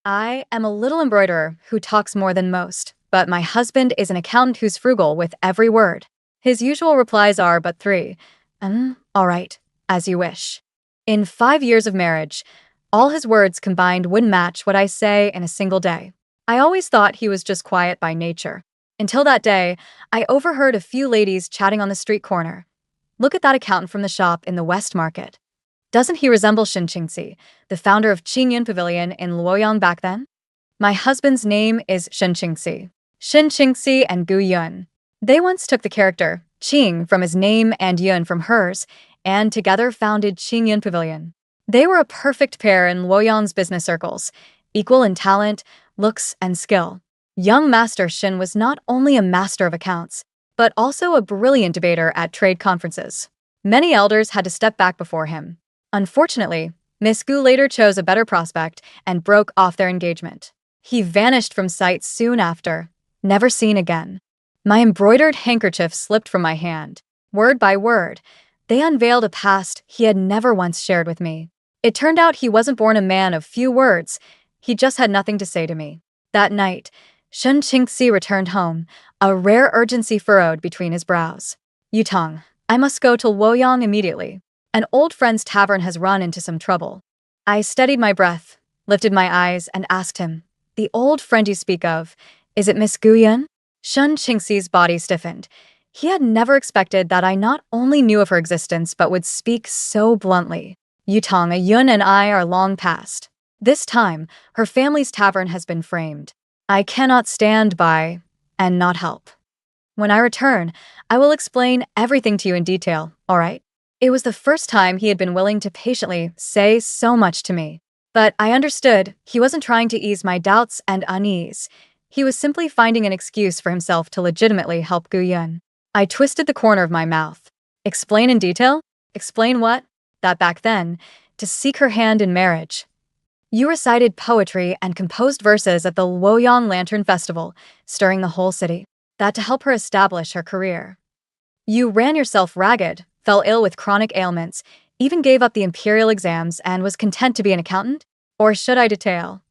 I am a little embroiderer who talks more than most, but my husband is an accountant who's frugal with every word. His usual replies are but three. All right, as you wish. In 5 years of marriage, all his words combined wouldn't match what I say in a single day. I always thought he was just quiet by nature. Until that day, I overheard a few ladies chatting on the street corner. Look at that accountant from the shop in the West Market. Doesn't he resemble Shin Qingxi, the founder of Qingyun Pavilion in Luoyang back then? My husband's name is Shin Qingxi. Shin Qingxi and Gu Yun. They once took the character Qing from his name and Yun from hers, and together founded Qingyun Pavilion. They were a perfect pair in Luoyang's business circles, equal in talent, looks, and skill. Young Master Shin was not only a master of accounts, but also a brilliant debater at trade conferences. Many elders had to step back before him. Unfortunately, Miss Gu later chose a better prospect and broke off their engagement. He vanished from sight soon after, never seen again. My embroidered handkerchief slipped from my hand. Word by word, they unveiled a past he had never once shared with me. It turned out he wasn't born a man of few words, he just had nothing to say to me. That night, Shen Qingxi returned home, a rare urgency furrowed between his brows. Yutong, I must go to Luoyang immediately. An old friend's tavern has run into some trouble. I steadied my breath, lifted my eyes, and asked him, the old friend you speak of, is it Miss Gu Yun? Shen Qingxi's body stiffened. He had never expected that I not only knew of her existence but would speak so bluntly. Yutong, a Yun and I are long past. This time, her family's tavern has been framed. I cannot stand by and not help. When I return, I will explain everything to you in detail, all right? It was the first time he had been willing to patiently say so much to me. But I understood he wasn't trying to ease my doubts and unease. He was simply finding an excuse for himself to legitimately help Gu Yun. I twisted the corner of my mouth. Explain in detail? Explain what? That back then, to seek her hand in marriage. You recited poetry and composed verses at the Luoyang Lantern Festival, stirring the whole city. That to help her establish her career. You ran yourself ragged, fell ill with chronic ailments, even gave up the imperial exams and was content to be an accountant? Or should I detail?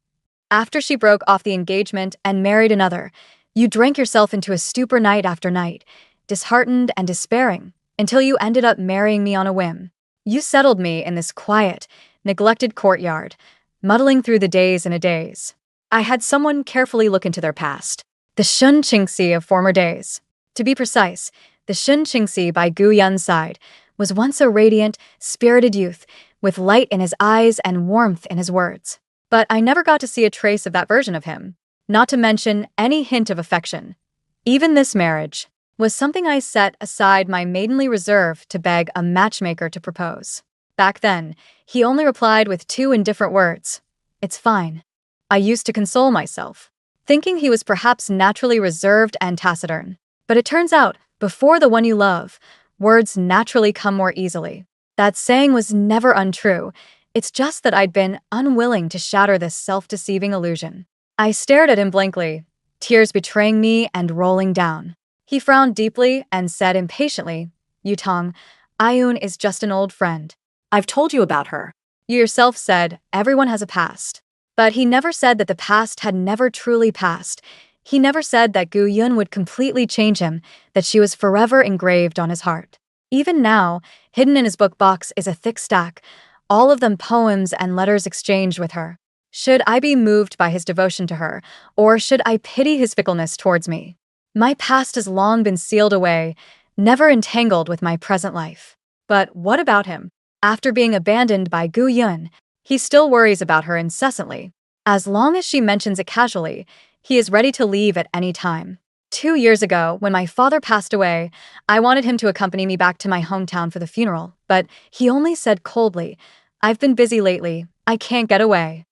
After she broke off the engagement and married another, you drank yourself into a stupor night after night, disheartened and despairing, until you ended up marrying me on a whim. You settled me in this quiet, neglected courtyard, muddling through the days and a days. I had someone carefully look into their past. The Shun Qingxi of former days. To be precise, the Shun Qingxi by Gu Yun's side was once a radiant, spirited youth, with light in his eyes and warmth in his words. But I never got to see a trace of that version of him, not to mention any hint of affection. Even this marriage was something I set aside my maidenly reserve to beg a matchmaker to propose. Back then, he only replied with two indifferent words. It's fine. I used to console myself, thinking he was perhaps naturally reserved and taciturn. But it turns out, before the one you love, words naturally come more easily. That saying was never untrue. It's just that I'd been unwilling to shatter this self-deceiving illusion. I stared at him blankly, tears betraying me and rolling down. He frowned deeply and said impatiently, Yutong, Ayun is just an old friend. I've told you about her. You yourself said everyone has a past. But he never said that the past had never truly passed. He never said that Gu Yun would completely change him, that she was forever engraved on his heart. Even now, hidden in his book box is a thick stack, all of them poems and letters exchanged with her. Should I be moved by his devotion to her, or should I pity his fickleness towards me? My past has long been sealed away, never entangled with my present life. But what about him? After being abandoned by Gu Yun, he still worries about her incessantly. As long as she mentions it casually, he is ready to leave at any time. 2 years ago, when my father passed away, I wanted him to accompany me back to my hometown for the funeral, but he only said coldly, I've been busy lately, I can't get away.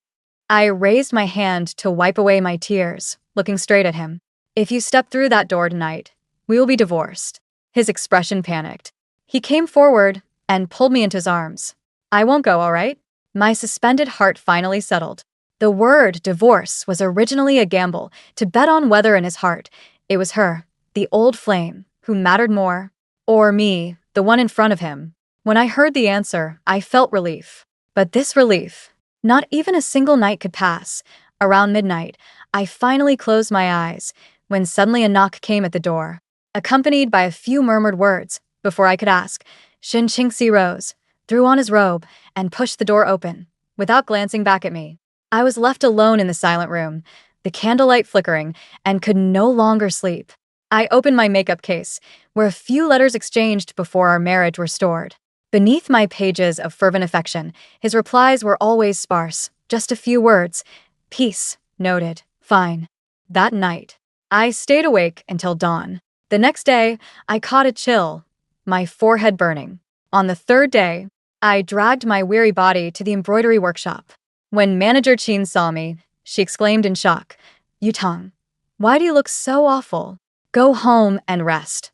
I raised my hand to wipe away my tears, looking straight at him. If you step through that door tonight, we will be divorced. His expression panicked. He came forward and pulled me into his arms. I won't go, all right? My suspended heart finally settled. The word divorce was originally a gamble, to bet on whether in his heart it was her, the old flame, who mattered more, or me, the one in front of him. When I heard the answer, I felt relief. But this relief, not even a single night could pass, Around midnight, I finally closed my eyes when suddenly a knock came at the door, accompanied by a few murmured words. Before I could ask, Shin Qingxi rose, threw on his robe, and pushed the door open, without glancing back at me. I was left alone in the silent room, the candlelight flickering, and could no longer sleep. I opened my makeup case, where a few letters exchanged before our marriage were stored. Beneath my pages of fervent affection, his replies were always sparse, just a few words. Peace, noted, fine. That night, I stayed awake until dawn. The next day, I caught a chill, my forehead burning. On the third day, I dragged my weary body to the embroidery workshop. When Manager Qin saw me, she exclaimed in shock, Yutong, why do you look so awful? Go home and rest.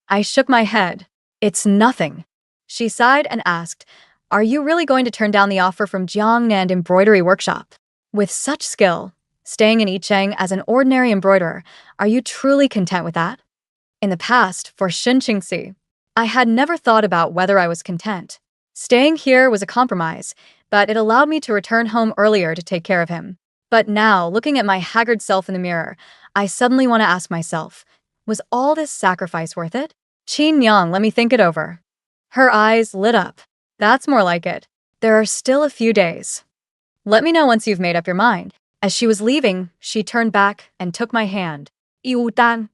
I shook my head. It's nothing. She sighed and asked, are you really going to turn down the offer from Jiang and Embroidery Workshop? With such skill, staying in Yicheng as an ordinary embroiderer, are you truly content with that? In the past, for Shin Qingxi, I had never thought about whether I was content. Staying here was a compromise, but it allowed me to return home earlier to take care of him. But now, looking at my haggard self in the mirror, I suddenly want to ask myself, was all this sacrifice worth it? Qin Yang, let me think it over. Her eyes lit up. That's more like it. There are still a few days. Let me know once you've made up your mind. As she was leaving, she turned back and took my hand. Yu Dan.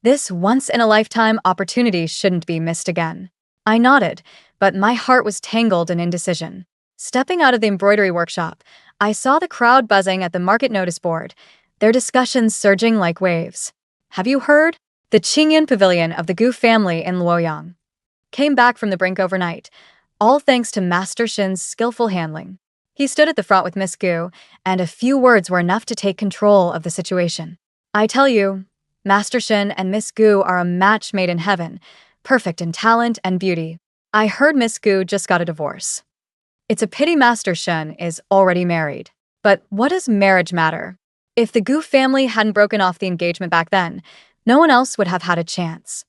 This once-in-a-lifetime opportunity shouldn't be missed again. I nodded, but my heart was tangled in indecision. Stepping out of the embroidery workshop, I saw the crowd buzzing at the market notice board, their discussions surging like waves. Have you heard? The Qingyan Pavilion of the Gu family in Luoyang came back from the brink overnight, all thanks to Master Shin's skillful handling. He stood at the front with Miss Gu, and a few words were enough to take control of the situation. I tell you, Master Shin and Miss Gu are a match made in heaven, perfect in talent and beauty. I heard Miss Gu just got a divorce. It's a pity Master Shin is already married. But what does marriage matter? If the Gu family hadn't broken off the engagement back then, no one else would have had a chance.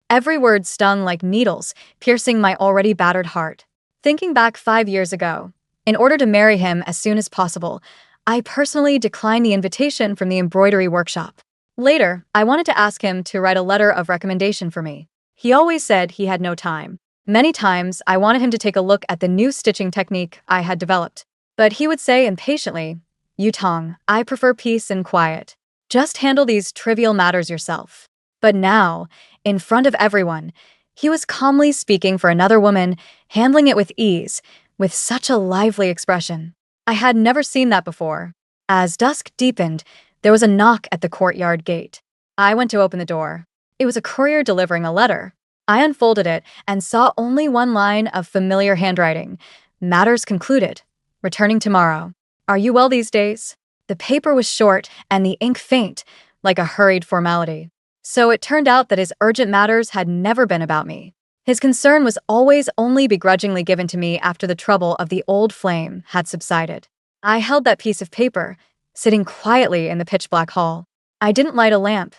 Every word stung like needles, piercing my already battered heart. Thinking back 5 years ago, in order to marry him as soon as possible, I personally declined the invitation from the embroidery workshop. Later, I wanted to ask him to write a letter of recommendation for me. He always said he had no time. Many times, I wanted him to take a look at the new stitching technique I had developed. But he would say impatiently, Yutong, I prefer peace and quiet. Just handle these trivial matters yourself. But now, in front of everyone, he was calmly speaking for another woman, handling it with ease, with such a lively expression. I had never seen that before. As dusk deepened, there was a knock at the courtyard gate. I went to open the door. It was a courier delivering a letter. I unfolded it and saw only one line of familiar handwriting. Matters concluded. Returning tomorrow. Are you well these days? The paper was short and the ink faint, like a hurried formality. So it turned out that his urgent matters had never been about me. His concern was always only begrudgingly given to me after the trouble of the old flame had subsided. I held that piece of paper, sitting quietly in the pitch-black hall. I didn't light a lamp,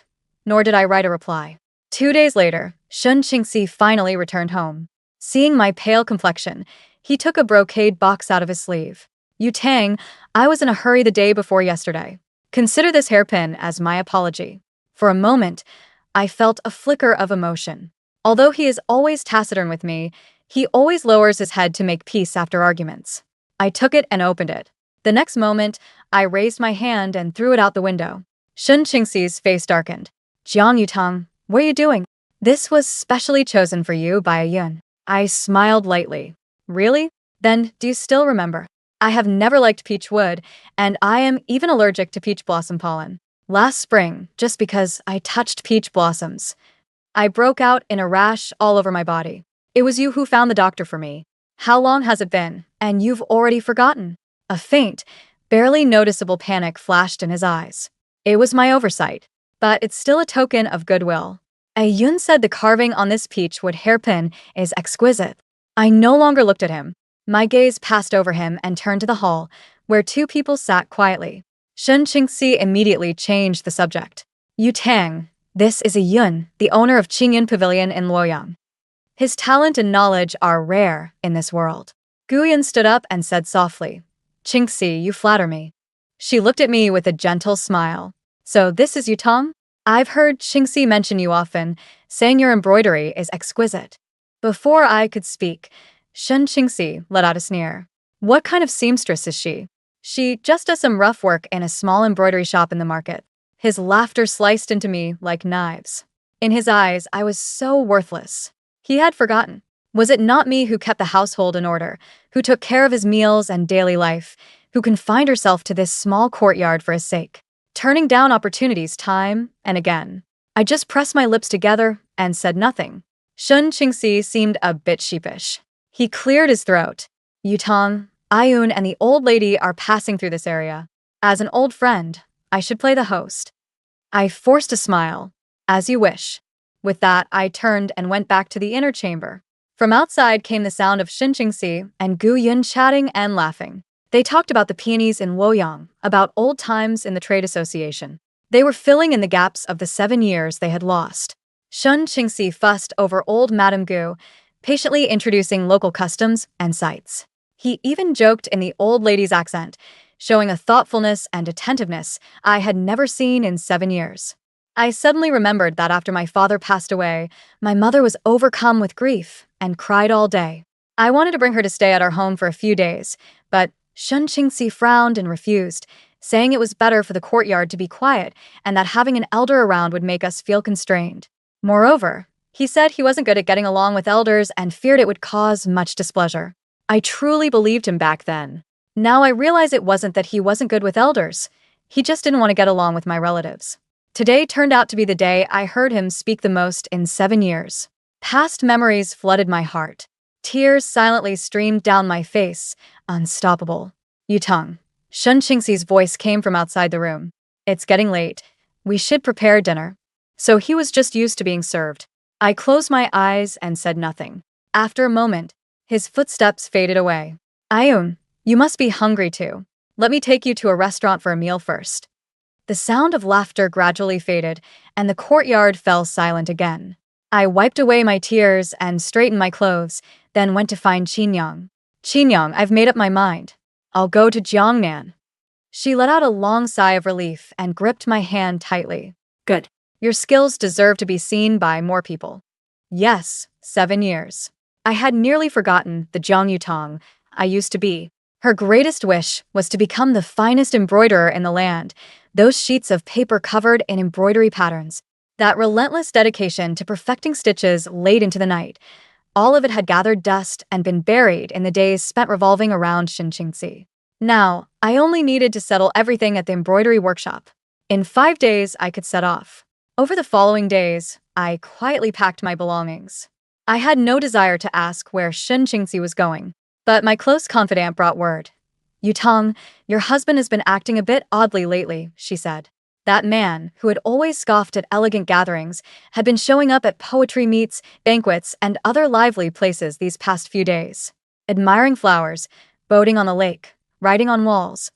nor did I write a reply. 2 days later, Shin Qingxi finally returned home. Seeing my pale complexion, he took a brocade box out of his sleeve. Yu Tang, I was in a hurry the day before yesterday. Consider this hairpin as my apology. For a moment, I felt a flicker of emotion. Although he is always taciturn with me, he always lowers his head to make peace after arguments. I took it and opened it. The next moment, I raised my hand and threw it out the window. Shin Qingxi's face darkened. Jiang Yutang, what are you doing? This was specially chosen for you by a Yun. I smiled lightly. Really? Then, do you still remember? I have never liked peach wood, and I am even allergic to peach blossom pollen. Last spring, just because I touched peach blossoms, I broke out in a rash all over my body. It was you who found the doctor for me. How long has it been? And you've already forgotten. A faint, barely noticeable panic flashed in his eyes. It was my oversight, but it's still a token of goodwill. A Yun said the carving on this peach wood hairpin is exquisite. I no longer looked at him. My gaze passed over him and turned to the hall, where 2 people sat quietly. Shin Qingxi immediately changed the subject. Yu Tang, this is a Yun, the owner of Qingyan Pavilion in Luoyang. His talent and knowledge are rare in this world. Guyan stood up and said softly, Qingxi, you flatter me. She looked at me with a gentle smile. So this is Yutong? I've heard Qingxi mention you often, saying your embroidery is exquisite. Before I could speak, Shen Qingxi let out a sneer. What kind of seamstress is she? She just does some rough work in a small embroidery shop in the market. His laughter sliced into me like knives. In his eyes, I was so worthless. He had forgotten. Was it not me who kept the household in order, who took care of his meals and daily life, who confined herself to this small courtyard for his sake, turning down opportunities time and again? I just pressed my lips together and said nothing. Shen Qingxi seemed a bit sheepish. He cleared his throat. Yutong, Ayun, and the old lady are passing through this area. As an old friend, I should play the host. I forced a smile. As you wish. With that, I turned and went back to the inner chamber. From outside came the sound of Shen Qingxi and Gu Yun chatting and laughing. They talked about the peonies in Luoyang, about old times in the trade association. They were filling in the gaps of the 7 years they had lost. Shen Qingxi fussed over old Madame Gu, patiently introducing local customs and sights. He even joked in the old lady's accent, showing a thoughtfulness and attentiveness I had never seen in 7 years. I suddenly remembered that after my father passed away, my mother was overcome with grief and cried all day. I wanted to bring her to stay at our home for a few days, but Shen Qingxi frowned and refused, saying it was better for the courtyard to be quiet and that having an elder around would make us feel constrained. Moreover, he said he wasn't good at getting along with elders and feared it would cause much displeasure. I truly believed him back then. Now I realize it wasn't that he wasn't good with elders. He just didn't want to get along with my relatives. Today turned out to be the day I heard him speak the most in 7 years. Past memories flooded my heart. Tears silently streamed down my face, unstoppable. Yutong. Shen Qingxi's voice came from outside the room. It's getting late. We should prepare dinner. So he was just used to being served. I closed my eyes and said nothing. After a moment, his footsteps faded away. Ayun, you must be hungry too. Let me take you to a restaurant for a meal first. The sound of laughter gradually faded, and the courtyard fell silent again. I wiped away my tears and straightened my clothes, then went to find Qin Yang, I've made up my mind. I'll go to Jiangnan. She let out a long sigh of relief and gripped my hand tightly. Good. Your skills deserve to be seen by more people. Yes, 7 years. I had nearly forgotten the Jiang Yutong I used to be. Her greatest wish was to become the finest embroiderer in the land, those sheets of paper covered in embroidery patterns, that relentless dedication to perfecting stitches late into the night. All of it had gathered dust and been buried in the days spent revolving around Shen Qingxi. Now, I only needed to settle everything at the embroidery workshop. In 5 days, I could set off. Over the following days, I quietly packed my belongings. I had no desire to ask where Shen Qingxi was going, but my close confidant brought word. Yutong, your husband has been acting a bit oddly lately, she said. That man, who had always scoffed at elegant gatherings, had been showing up at poetry meets, banquets, and other lively places these past few days. Admiring flowers, boating on the lake, writing on walls.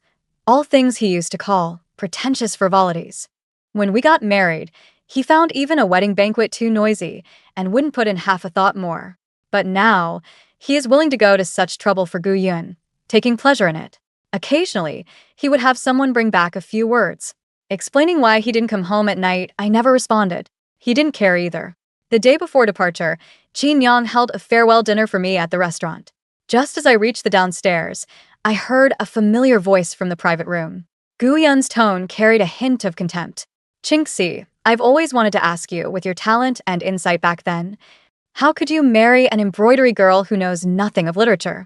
All things he used to call pretentious frivolities. When we got married, he found even a wedding banquet too noisy and wouldn't put in half a thought more. But now, he is willing to go to such trouble for Gu Yun, taking pleasure in it. Occasionally, he would have someone bring back a few words. Explaining why he didn't come home at night, I never responded. He didn't care either. The day before departure, Qin Yang held a farewell dinner for me at the restaurant. Just as I reached the downstairs, I heard a familiar voice from the private room. Gu Yun's tone carried a hint of contempt. Qingxi, I've always wanted to ask you, with your talent and insight back then, how could you marry an embroidery girl who knows nothing of literature?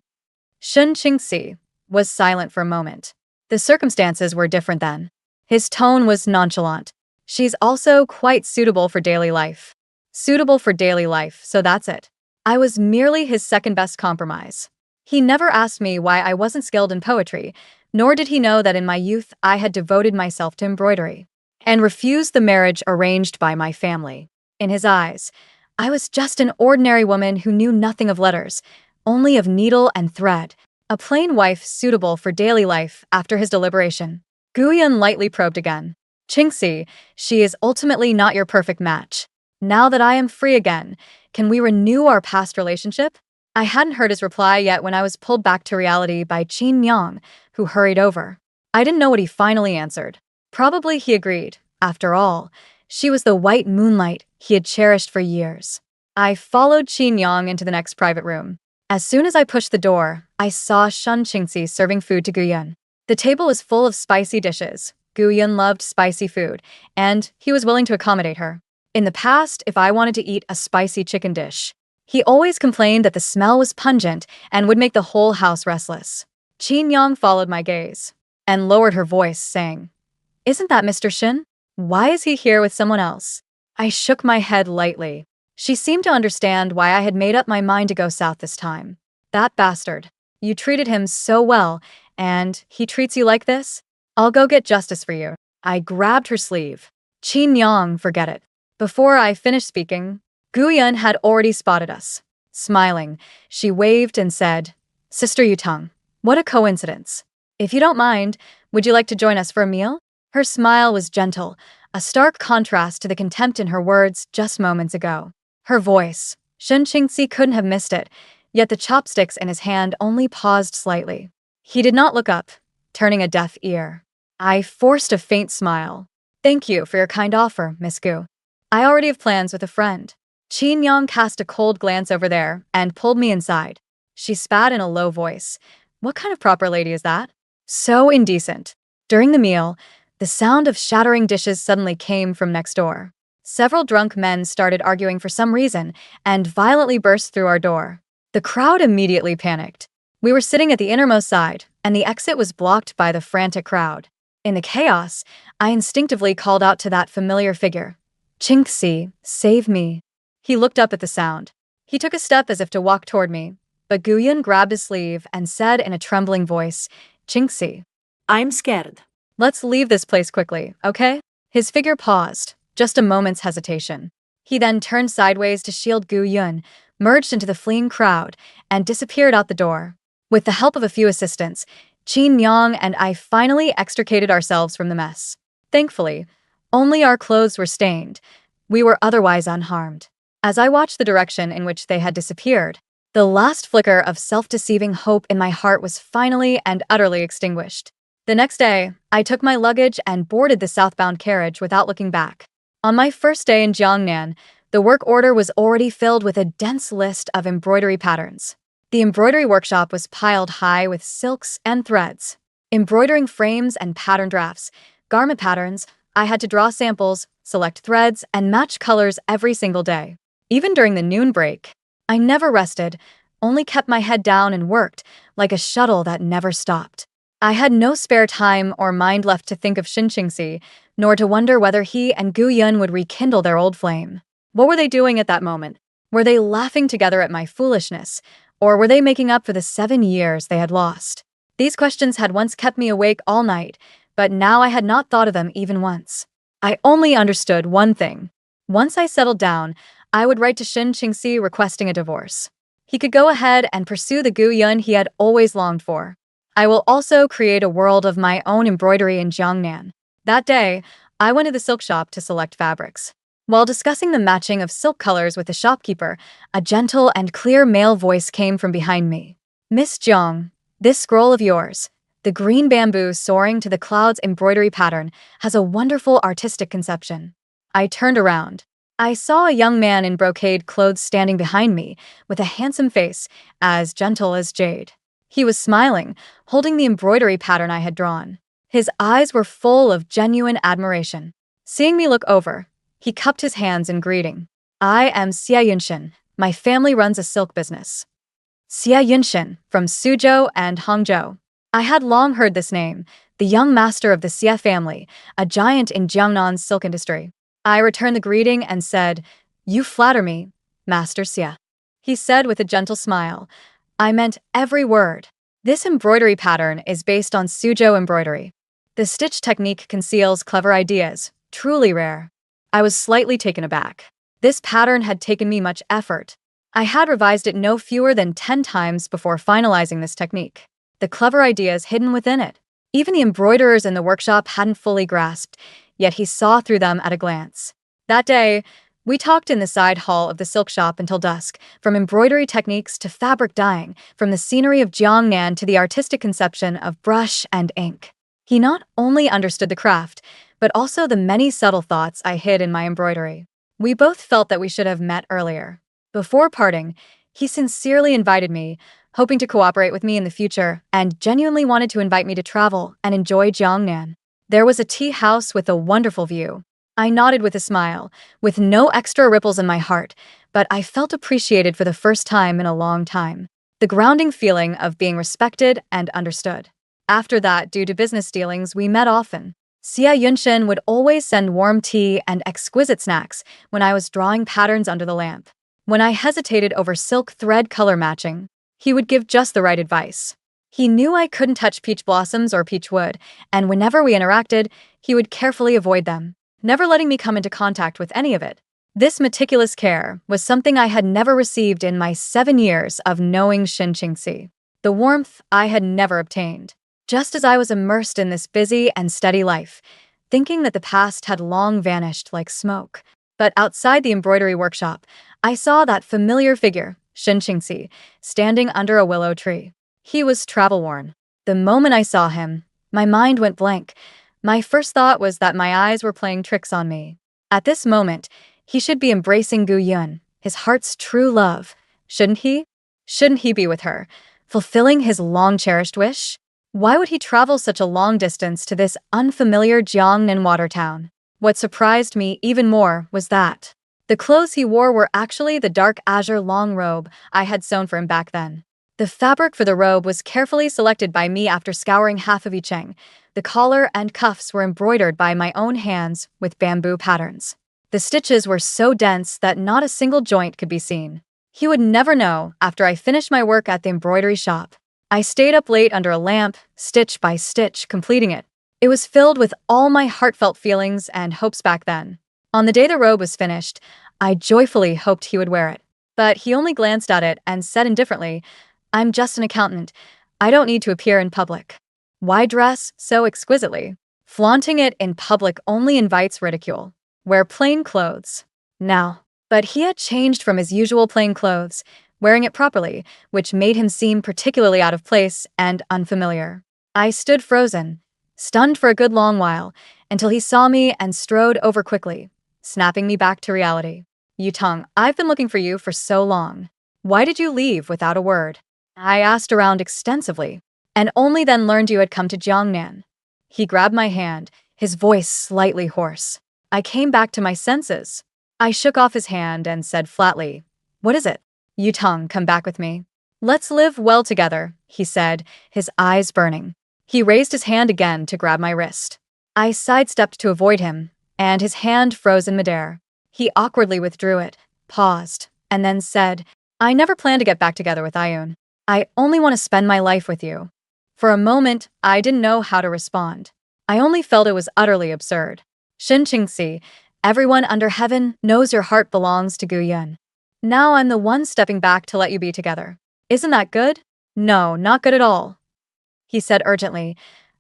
Shen Qingxi was silent for a moment. The circumstances were different then. His tone was nonchalant. She's also quite suitable for daily life. Suitable for daily life, so that's it. I was merely his second-best compromise. He never asked me why I wasn't skilled in poetry, nor did he know that in my youth I had devoted myself to embroidery, and refused the marriage arranged by my family. In his eyes, I was just an ordinary woman who knew nothing of letters, only of needle and thread, a plain wife suitable for daily life after his deliberation. Gu Yun lightly probed again. Qingxi, she is ultimately not your perfect match. Now that I am free again, can we renew our past relationship? I hadn't heard his reply yet when I was pulled back to reality by Qin Yang, who hurried over. I didn't know what he finally answered. Probably he agreed. After all, she was the white moonlight he had cherished for years. I followed Qin Yang into the next private room. As soon as I pushed the door, I saw Shen Qingxi serving food to Guyun. The table was full of spicy dishes. Guyun loved spicy food, and he was willing to accommodate her. In the past, if I wanted to eat a spicy chicken dish, he always complained that the smell was pungent and would make the whole house restless. Qin Yang followed my gaze and lowered her voice, saying, "Isn't that Mr. Shin? Why is he here with someone else?" I shook my head lightly. She seemed to understand why I had made up my mind to go south this time. That bastard. You treated him so well, and he treats you like this? I'll go get justice for you. I grabbed her sleeve. Qin Yang, forget it. Before I finished speaking, Guyun had already spotted us. Smiling, she waved and said, "Sister Yutang, what a coincidence. If you don't mind, would you like to join us for a meal?" Her smile was gentle, a stark contrast to the contempt in her words just moments ago. Her voice, Shen Qingxi couldn't have missed it, yet the chopsticks in his hand only paused slightly. He did not look up, turning a deaf ear. I forced a faint smile. "Thank you for your kind offer, Miss Gu. I already have plans with a friend." Qin Yang cast a cold glance over there and pulled me inside. She spat in a low voice. What kind of proper lady is that? So indecent. During the meal, the sound of shattering dishes suddenly came from next door. Several drunk men started arguing for some reason and violently burst through our door. The crowd immediately panicked. We were sitting at the innermost side, and the exit was blocked by the frantic crowd. In the chaos, I instinctively called out to that familiar figure. "Qingxi, save me." He looked up at the sound. He took a step as if to walk toward me, but Guyun grabbed his sleeve and said in a trembling voice, "Qingxi, I'm scared. let's leave this place quickly, okay?" His figure paused, just a moment's hesitation. He then turned sideways to shield Guyun, merged into the fleeing crowd, and disappeared out the door. With the help of a few assistants, Qin Yang and I finally extricated ourselves from the mess. Thankfully, only our clothes were stained. We were otherwise unharmed. As I watched the direction in which they had disappeared, the last flicker of self-deceiving hope in my heart was finally and utterly extinguished. The next day, I took my luggage and boarded the southbound carriage without looking back. On my first day in Jiangnan, the work order was already filled with a dense list of embroidery patterns. The embroidery workshop was piled high with silks and threads. Embroidering frames and pattern drafts, garment patterns, I had to draw samples, select threads, and match colors every single day. Even during the noon break, I never rested, only kept my head down and worked, like a shuttle that never stopped. I had no spare time or mind left to think of Shen Qingxi, nor to wonder whether he and Guyun would rekindle their old flame. What were they doing at that moment? Were they laughing together at my foolishness, or were they making up for the 7 years they had lost? These questions had once kept me awake all night, but now I had not thought of them even once. I only understood one thing. Once I settled down, I would write to Shen Qingxi requesting a divorce. He could go ahead and pursue the Guyun he had always longed for. I will also create a world of my own embroidery in Jiangnan. That day, I went to the silk shop to select fabrics. While discussing the matching of silk colors with the shopkeeper, a gentle and clear male voice came from behind me. "Miss Jiang, this scroll of yours, the green bamboo soaring to the clouds embroidery pattern, has a wonderful artistic conception." I turned around. I saw a young man in brocade clothes standing behind me, with a handsome face, as gentle as jade. He was smiling, holding the embroidery pattern I had drawn. His eyes were full of genuine admiration. Seeing me look over, he cupped his hands in greeting. "I am Xie Yunshin. My family runs a silk business." Xie Yunshin, from Suzhou and Hangzhou. I had long heard this name, the young master of the Xie family, a giant in Jiangnan's silk industry. I returned the greeting and said, "You flatter me, Master Xie." He said with a gentle smile, "I meant every word. This embroidery pattern is based on Suzhou embroidery. The stitch technique conceals clever ideas, truly rare." I was slightly taken aback. This pattern had taken me much effort. I had revised it no fewer than 10 times before finalizing this technique. The clever ideas hidden within it. Even the embroiderers in the workshop hadn't fully grasped, yet he saw through them at a glance. That day, we talked in the side hall of the silk shop until dusk, from embroidery techniques to fabric dyeing, from the scenery of Jiangnan to the artistic conception of brush and ink. He not only understood the craft, but also the many subtle thoughts I hid in my embroidery. We both felt that we should have met earlier. Before parting, he sincerely invited me, hoping to cooperate with me in the future, and genuinely wanted to invite me to travel and enjoy Jiangnan. There was a tea house with a wonderful view. I nodded with a smile, with no extra ripples in my heart, but I felt appreciated for the first time in a long time. The grounding feeling of being respected and understood. After that, due to business dealings, we met often. Xia Yunshin would always send warm tea and exquisite snacks when I was drawing patterns under the lamp. When I hesitated over silk thread color matching, he would give just the right advice. He knew I couldn't touch peach blossoms or peach wood, and whenever we interacted, he would carefully avoid them, never letting me come into contact with any of it. This meticulous care was something I had never received in my 7 years of knowing Shin Qingxi. The warmth I had never obtained. Just as I was immersed in this busy and steady life, thinking that the past had long vanished like smoke. But outside the embroidery workshop, I saw that familiar figure, Shin Qingxi, standing under a willow tree. He was travel-worn. The moment I saw him, my mind went blank. My first thought was that my eyes were playing tricks on me. At this moment, he should be embracing Gu Yun, his heart's true love. Shouldn't he? Shouldn't he be with her, fulfilling his long-cherished wish? Why would he travel such a long distance to this unfamiliar Jiangnan water town? What surprised me even more was that the clothes he wore were actually the dark azure long robe I had sewn for him back then. The fabric for the robe was carefully selected by me after scouring half of Yicheng. The collar and cuffs were embroidered by my own hands with bamboo patterns. The stitches were so dense that not a single joint could be seen. He would never know after I finished my work at the embroidery shop. I stayed up late under a lamp, stitch by stitch, completing it. It was filled with all my heartfelt feelings and hopes back then. On the day the robe was finished, I joyfully hoped he would wear it. But he only glanced at it and said indifferently, "I'm just an accountant. I don't need to appear in public." Why dress so exquisitely? Flaunting it in public only invites ridicule. Wear plain clothes. Now. But he had changed from his usual plain clothes, wearing it properly, which made him seem particularly out of place and unfamiliar. I stood frozen, stunned for a good long while, until he saw me and strode over quickly, snapping me back to reality. "Yutong, I've been looking for you for so long. Why did you leave without a word?" I asked around extensively, and only then learned you had come to Jiangnan. He grabbed my hand, his voice slightly hoarse. I came back to my senses. I shook off his hand and said flatly, "What is it?" "Yutong, come back with me. Let's live well together," he said, his eyes burning. He raised his hand again to grab my wrist. I sidestepped to avoid him, and his hand froze in midair. He awkwardly withdrew it, paused, and then said, "I never plan to get back together with Ayun. I only want to spend my life with you." For a moment, I didn't know how to respond. I only felt it was utterly absurd. Shin Qingxi, everyone under heaven knows your heart belongs to Gu Yun. Now I'm the one stepping back to let you be together. Isn't that good? No, not good at all. He said urgently.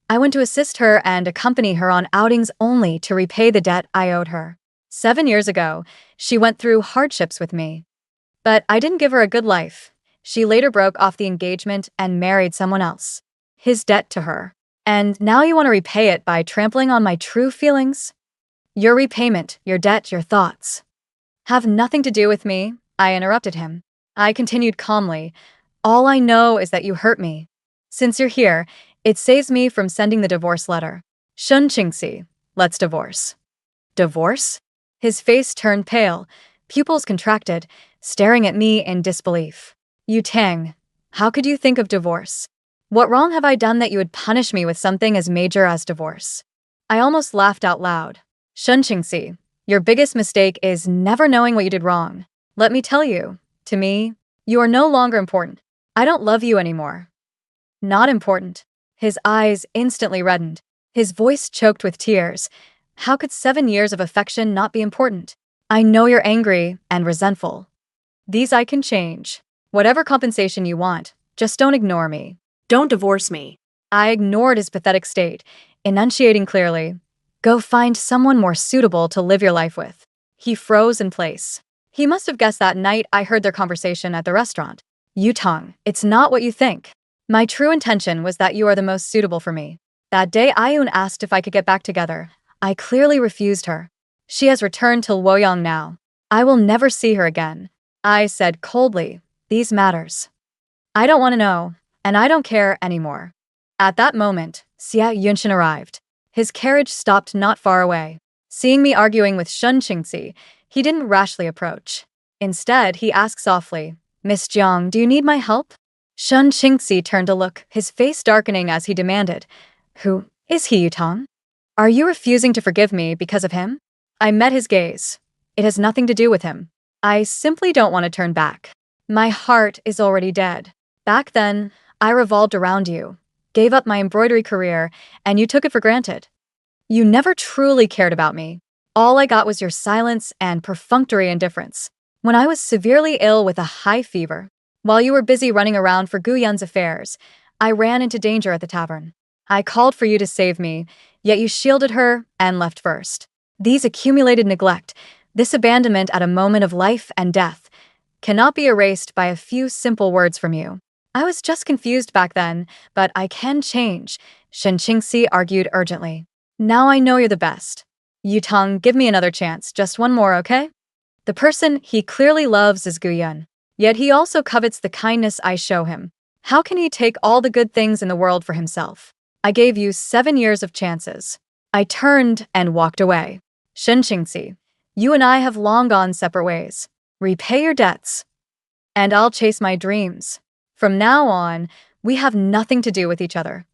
I went to assist her and accompany her on outings only to repay the debt I owed her. 7 years ago, she went through hardships with me. But I didn't give her a good life. She later broke off the engagement and married someone else. His debt to her. And now you want to repay it by trampling on my true feelings? Your repayment, your debt, your thoughts have nothing to do with me, I interrupted him. I continued calmly. All I know is that you hurt me. Since you're here, it saves me from sending the divorce letter. Shin Qingxi, let's divorce. Divorce? His face turned pale, pupils contracted, staring at me in disbelief. Yu Tang, how could you think of divorce? What wrong have I done that you would punish me with something as major as divorce? I almost laughed out loud. Shin Qingxi, your biggest mistake is never knowing what you did wrong. Let me tell you, to me, you are no longer important. I don't love you anymore. Not important. His eyes instantly reddened. His voice choked with tears. How could 7 years of affection not be important? I know you're angry and resentful. These I can change. Whatever compensation you want, just don't ignore me. Don't divorce me. I ignored his pathetic state, enunciating clearly. Go find someone more suitable to live your life with. He froze in place. He must have guessed that night I heard their conversation at the restaurant. Yutong, it's not what you think. My true intention was that you are the most suitable for me. That day Ayun asked if I could get back together. I clearly refused her. She has returned to Luoyang now. I will never see her again. I said coldly, these matters. I don't want to know, and I don't care anymore. At that moment, Xia Yunshin arrived. His carriage stopped not far away. Seeing me arguing with Shun Qingxi, he didn't rashly approach. Instead, he asked softly, Miss Jiang, do you need my help? Shun Qingxi turned to look, his face darkening as he demanded, Who is he, Yutong? Are you refusing to forgive me because of him? I met his gaze. It has nothing to do with him. I simply don't want to turn back. My heart is already dead. Back then, I revolved around you, gave up my embroidery career, and you took it for granted. You never truly cared about me. All I got was your silence and perfunctory indifference. When I was severely ill with a high fever, while you were busy running around for Gu Yun's affairs, I ran into danger at the tavern. I called for you to save me, yet you shielded her and left first. These accumulated neglect, this abandonment at a moment of life and death, cannot be erased by a few simple words from you. I was just confused back then, but I can change, Shen Qingxi argued urgently. Now I know you're the best. Yutong, give me another chance, just one more, okay? The person he clearly loves is Gu Yun, yet he also covets the kindness I show him. How can he take all the good things in the world for himself? I gave you 7 years of chances. I turned and walked away. Shen Qingxi, you and I have long gone separate ways. Repay your debts, and I'll chase my dreams. From now on, we have nothing to do with each other.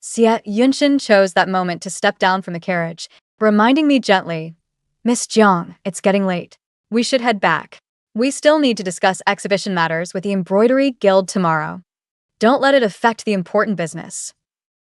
Xia Yunshin chose that moment to step down from the carriage, reminding me gently, Miss Jiang, it's getting late. We should head back. We still need to discuss exhibition matters with the Embroidery Guild tomorrow. Don't let it affect the important business.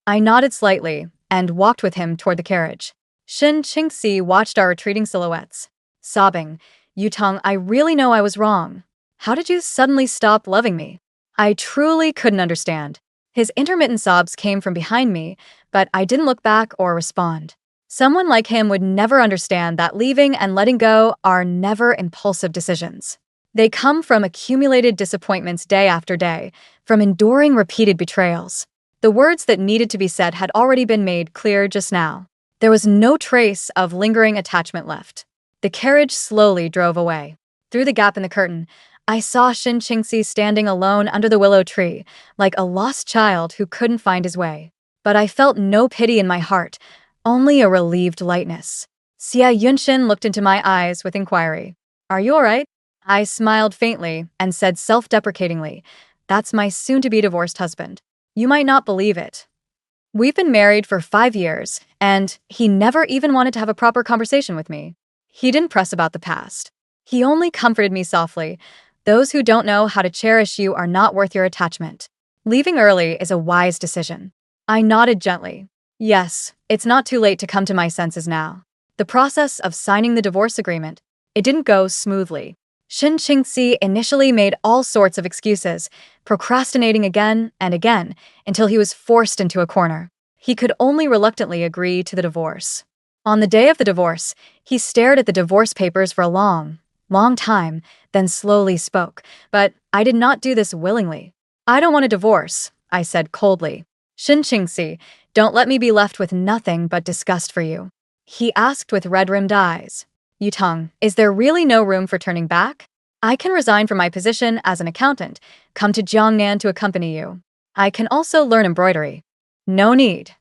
I nodded slightly and walked with him toward the carriage. Shen Qingxi watched our retreating silhouettes, sobbing, Yutong, I really know I was wrong. How did you suddenly stop loving me? I truly couldn't understand. His intermittent sobs came from behind me, but I didn't look back or respond. Someone like him would never understand that leaving and letting go are never impulsive decisions. They come from accumulated disappointments day after day, from enduring repeated betrayals. The words that needed to be said had already been made clear just now. There was no trace of lingering attachment left. The carriage slowly drove away. Through the gap in the curtain, I saw Shen Qingxi standing alone under the willow tree, like a lost child who couldn't find his way. But I felt no pity in my heart, only a relieved lightness. Xia Yunshin looked into my eyes with inquiry. Are you all right? I smiled faintly and said self-deprecatingly, That's my soon-to-be divorced husband. You might not believe it. We've been married for 5 years, and he never even wanted to have a proper conversation with me. He didn't press about the past. He only comforted me softly. Those who don't know how to cherish you are not worth your attachment. Leaving early is a wise decision. I nodded gently. Yes, it's not too late to come to my senses now. The process of signing the divorce agreement, it didn't go smoothly. Shen Qingxi initially made all sorts of excuses, procrastinating again and again until he was forced into a corner. He could only reluctantly agree to the divorce. On the day of the divorce, he stared at the divorce papers for a long time, then slowly spoke. But I did not do this willingly. I don't want a divorce, I said coldly. Shen Qingxi, don't let me be left with nothing but disgust for you. He asked with red-rimmed eyes. Yutong, is there really no room for turning back? I can resign from my position as an accountant, come to Jiangnan to accompany you. I can also learn embroidery. No need.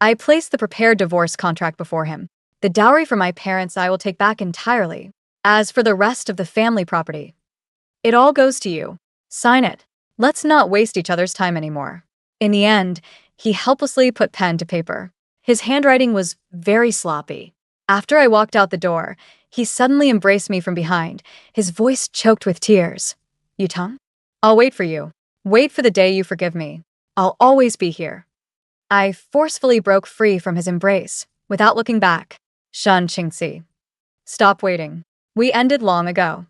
I placed the prepared divorce contract before him. The dowry from my parents I will take back entirely. As for the rest of the family property, it all goes to you. Sign it. Let's not waste each other's time anymore. In the end, he helplessly put pen to paper. His handwriting was very sloppy. After I walked out the door, he suddenly embraced me from behind, his voice choked with tears. Yutong? I'll wait for you. Wait for the day you forgive me. I'll always be here. I forcefully broke free from his embrace, without looking back. Shen Qingxi. Stop waiting. We ended long ago.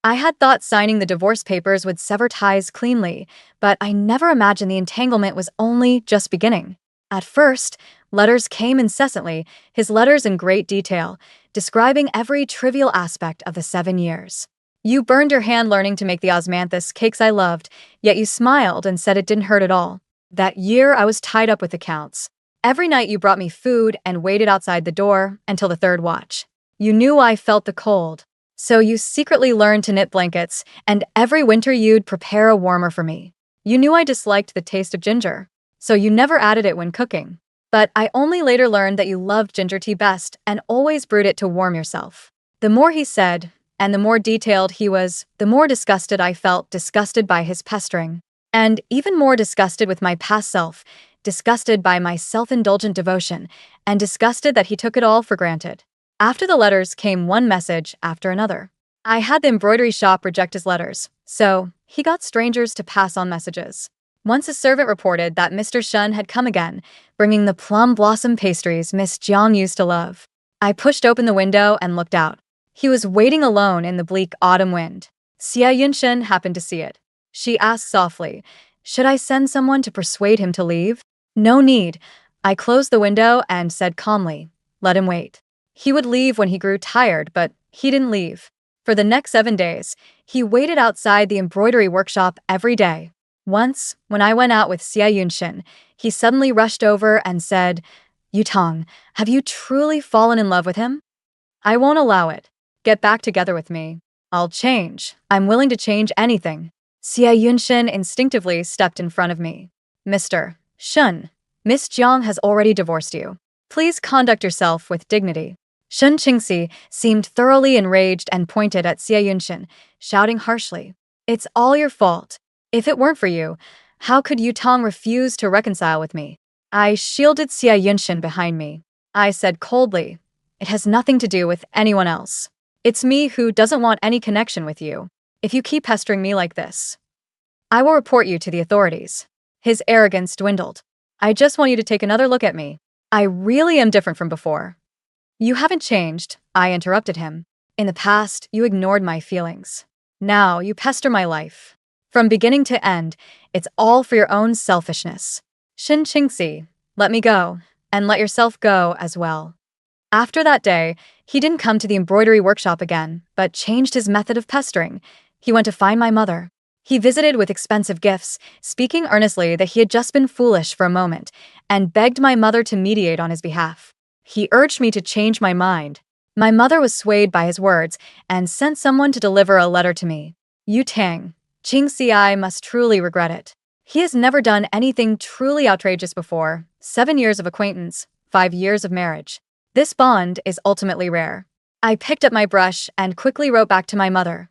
I had thought signing the divorce papers would sever ties cleanly, but I never imagined the entanglement was only just beginning. At first, letters came incessantly, his letters in great detail, describing every trivial aspect of the 7 years. You burned your hand learning to make the osmanthus cakes I loved, yet you smiled and said it didn't hurt at all. That year I was tied up with accounts. Every night you brought me food and waited outside the door until the third watch. You knew I felt the cold, so you secretly learned to knit blankets, and every winter you'd prepare a warmer for me. You knew I disliked the taste of ginger, so you never added it when cooking. But I only later learned that you loved ginger tea best and always brewed it to warm yourself. The more he said, and the more detailed he was, the more disgusted I felt, disgusted by his pestering. And even more disgusted with my past self, disgusted by my self-indulgent devotion, and disgusted that he took it all for granted. After the letters came one message after another. I had the embroidery shop reject his letters, so he got strangers to pass on messages. Once a servant reported that Mr. Shun had come again, bringing the plum blossom pastries Miss Jiang used to love. I pushed open the window and looked out. He was waiting alone in the bleak autumn wind. Xia Yunshen happened to see it. She asked softly, "Should I send someone to persuade him to leave?" "No need." I closed the window and said calmly, "Let him wait." He would leave when he grew tired, but he didn't leave. For the next 7 days, he waited outside the embroidery workshop every day. Once, when I went out with Xia Yunshen, he suddenly rushed over and said, "Yutong, have you truly fallen in love with him? I won't allow it. Get back together with me. I'll change. I'm willing to change anything." Xia Yunshen instinctively stepped in front of me. "Mr. Shun, Miss Jiang has already divorced you. Please conduct yourself with dignity." Shun Qingxi seemed thoroughly enraged and pointed at Xia Yunshen, shouting harshly, "It's all your fault. If it weren't for you, how could Yutong refuse to reconcile with me?" I shielded Xia Yunshen behind me. I said coldly, "It has nothing to do with anyone else. It's me who doesn't want any connection with you. If you keep pestering me like this, I will report you to the authorities." His arrogance dwindled. "I just want you to take another look at me. I really am different from before." "You haven't changed," I interrupted him. "In the past, you ignored my feelings. Now, you pester my life. From beginning to end, it's all for your own selfishness. Shun Qingxi, let me go, and let yourself go as well." After that day, he didn't come to the embroidery workshop again, but changed his method of pestering. He went to find my mother. He visited with expensive gifts, speaking earnestly that he had just been foolish for a moment, and begged my mother to mediate on his behalf. He urged me to change my mind. My mother was swayed by his words and sent someone to deliver a letter to me. "Yu Tang, Qingxi must truly regret it. He has never done anything truly outrageous before. 7 years of acquaintance, 5 years of marriage. This bond is ultimately rare." I picked up my brush and quickly wrote back to my mother.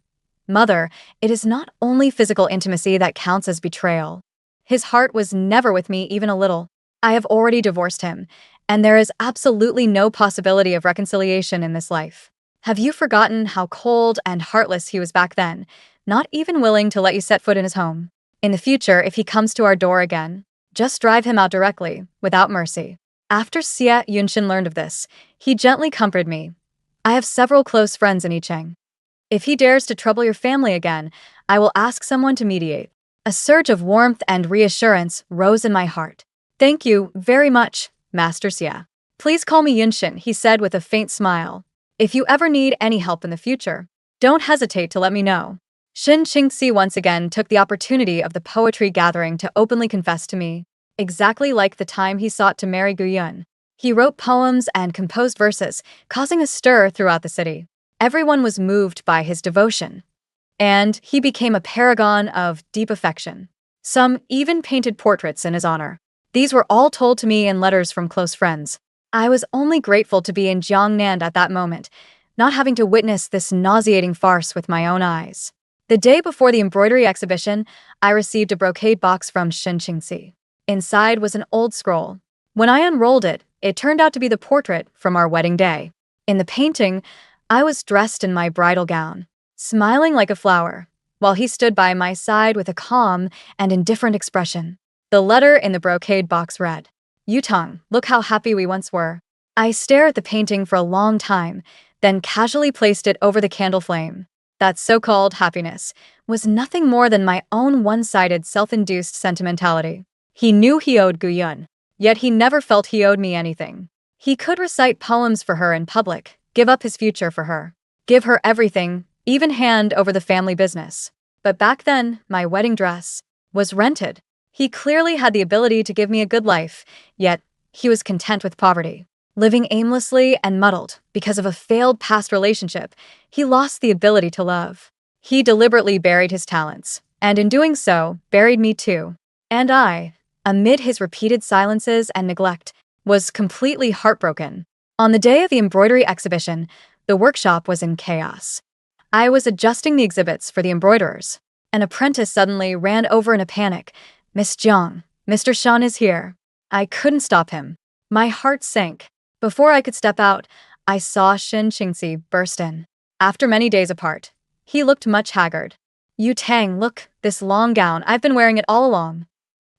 "Mother, it is not only physical intimacy that counts as betrayal. His heart was never with me even a little. I have already divorced him, and there is absolutely no possibility of reconciliation in this life. Have you forgotten how cold and heartless he was back then, not even willing to let you set foot in his home? In the future, if he comes to our door again, just drive him out directly, without mercy." After Xia Yunshen learned of this, he gently comforted me. "I have several close friends in Yicheng. If he dares to trouble your family again, I will ask someone to mediate." A surge of warmth and reassurance rose in my heart. "Thank you very much, Master Xia. Please call me Yunshen," he said with a faint smile. "If you ever need any help in the future, don't hesitate to let me know." Shun Qingxi once again took the opportunity of the poetry gathering to openly confess to me. Exactly like the time he sought to marry Gu Yun. He wrote poems and composed verses, causing a stir throughout the city. Everyone was moved by his devotion, and he became a paragon of deep affection. Some even painted portraits in his honor. These were all told to me in letters from close friends. I was only grateful to be in Jiangnan at that moment, not having to witness this nauseating farce with my own eyes. The day before the embroidery exhibition, I received a brocade box from Shun Qingxi. Inside was an old scroll. When I unrolled it, it turned out to be the portrait from our wedding day. In the painting, I was dressed in my bridal gown, smiling like a flower, while he stood by my side with a calm and indifferent expression. The letter in the brocade box read, "Yutong, look how happy we once were." I stared at the painting for a long time, then casually placed it over the candle flame. That so-called happiness was nothing more than my own one-sided self-induced sentimentality. He knew he owed Gu Yun, yet he never felt he owed me anything. He could recite poems for her in public, give up his future for her, give her everything, even hand over the family business. But back then, my wedding dress was rented. He clearly had the ability to give me a good life, yet He was content with poverty. Living aimlessly and muddled because of a failed past relationship, he lost the ability to love. He deliberately buried his talents, and in doing so, buried me too. And I, amid his repeated silences and neglect, was completely heartbroken. On the day of the embroidery exhibition, the workshop was in chaos. I was adjusting the exhibits for the embroiderers. An apprentice suddenly ran over in a panic. "Miss Jiang, Mr. Shan is here." I couldn't stop him. My heart sank. Before I could step out, I saw Shen Qingxi burst in. After many days apart, he looked much haggard. "Yu Tang, look, this long gown, I've been wearing it all along."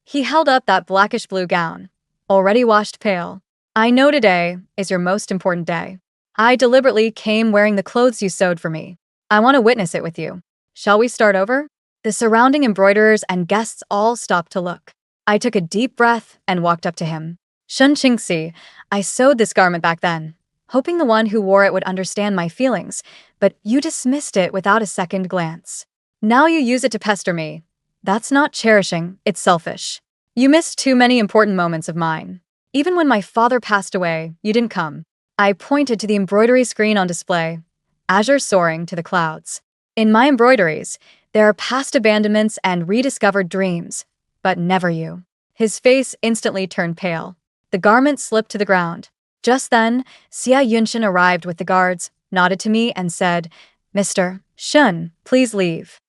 He held up that blackish blue gown, already washed pale. "I know today is your most important day. I deliberately came wearing the clothes you sewed for me. I want to witness it with you. Shall we start over?" The surrounding embroiderers and guests all stopped to look. I took a deep breath and walked up to him. "Shen Qingxi, I sewed this garment back then, hoping the one who wore it would understand my feelings, but you dismissed it without a second glance. Now you use it to pester me. That's not cherishing, it's selfish. You missed too many important moments of mine. Even when my father passed away, you didn't come." I pointed to the embroidery screen on display, azure soaring to the clouds. "In my embroideries, there are past abandonments and rediscovered dreams, but never you." His face instantly turned pale. The garment slipped to the ground. Just then, Xia Yunshan arrived with the guards, nodded to me, and said, "Mr. Shen, please leave."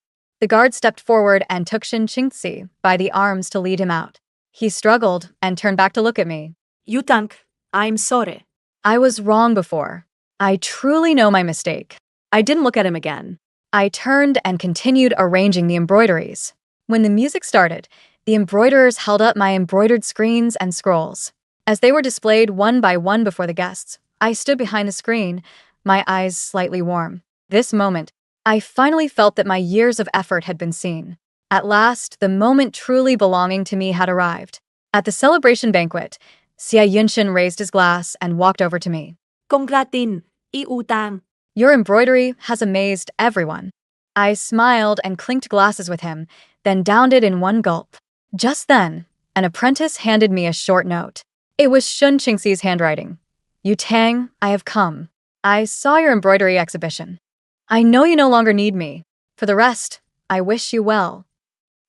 The guard stepped forward and took Shen Qingxi by the arms to lead him out. He struggled and turned back to look at me. "You think I'm sorry." I was wrong before. I truly know my mistake. I didn't look at him again. I turned and continued arranging the embroideries. When the music started, the embroiderers held up my embroidered screens and scrolls. As they were displayed one by one before the guests, I stood behind the screen, my eyes slightly warm. This moment, I finally felt that my years of effort had been seen. At last, the moment truly belonging to me had arrived. At the celebration banquet, Xia Yunshan raised his glass and walked over to me. "Congratin, Yu Tang." "Your embroidery has amazed everyone." I smiled and clinked glasses with him, then downed it in one gulp. Just then, an apprentice handed me a short note. It was Shen Qingxi's handwriting. "Yu Tang, I have come. I saw your embroidery exhibition. I know you no longer need me. For the rest, I wish you well."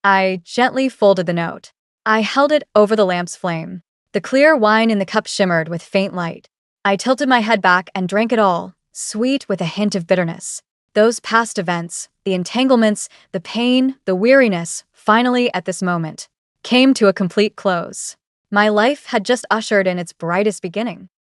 I gently folded the note. I held it over the lamp's flame. The clear wine in the cup shimmered with faint light. I tilted my head back and drank it all, sweet with a hint of bitterness. Those past events, the entanglements, the pain, the weariness, finally, at this moment, came to a complete close. My life had just ushered in its brightest beginning.